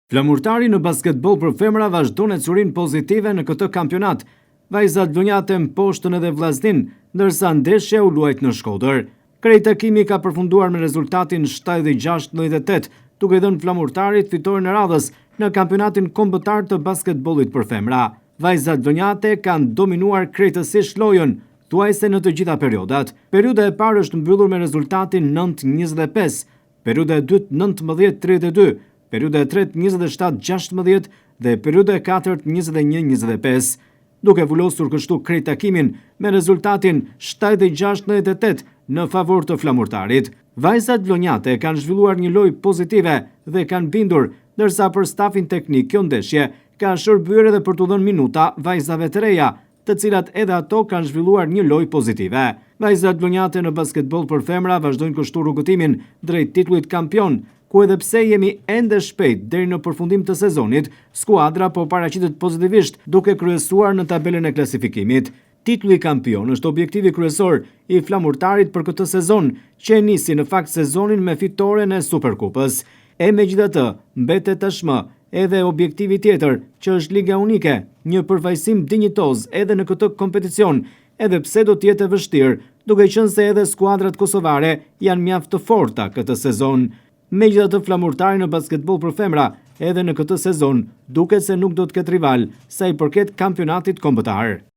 Flamurtari në basketbol për femra vazhdon e curin pozitive në këtë kampionat. Vajzat Vlonjate mposhtën edhe Vllaznin, ndërsa ndeshja u luajt në Shkodër. Krejt Takimi ka përfunduar me rezultatin 76-98, duke dhënë Flamurtarit fitoren e radhës në kampionatin kombëtar të basketbollit për femra. Vajzat Vlonjate kanë dominuar krejtësisht lojën, thuajse në të gjitha periodat. Periuda e parë është mbyllur me rezultatin 9-25, periuda e dytë 19-32, periuda e tretë 27-16 dhe periuda e katërt 21-25, duke vullosur kështu Krejt Takimin me rezultatin 76-98 në favor të Flamurtarit. Vajzat Vlonjate kanë zhvilluar një lojë pozitive dhe kanë bindur, ndërsa për stafin teknik kjo ndeshje ka shërbyer edhe për t'u dhënë minuta vajzave të reja, të cilat edhe ato kanë zhvilluar një lojë pozitive. Vajzat Vlonjate në basketbol për femra vazhdojnë kështu rrugëtimin drejt titullit kampion, ku edhe pse jemi ende shpejt deri në përfundim të sezonit, skuadra po paraqitet pozitivisht duke kryesuar në tabelën e klasifikimit. Titulli kampion është objektivi kryesor i Flamurtarit për këtë sezon, që e nisi në fakt sezonin me fitoren e Superkupës. E megjithatë, mbetet tashmë edhe objektivi tjetër, që është Liga Unike, një përfaqësim dinjitoz edhe në këtë kompeticion, edhe pse do të jetë e vështirë, duke qenë se edhe skuadrat kosovare janë mjaft të forta këtë sezon. Megjithatë, Flamurtari në basketbol për femra edhe në këtë sezon duket se nuk do të ketë rival sa i përket kampionatit kombëtar.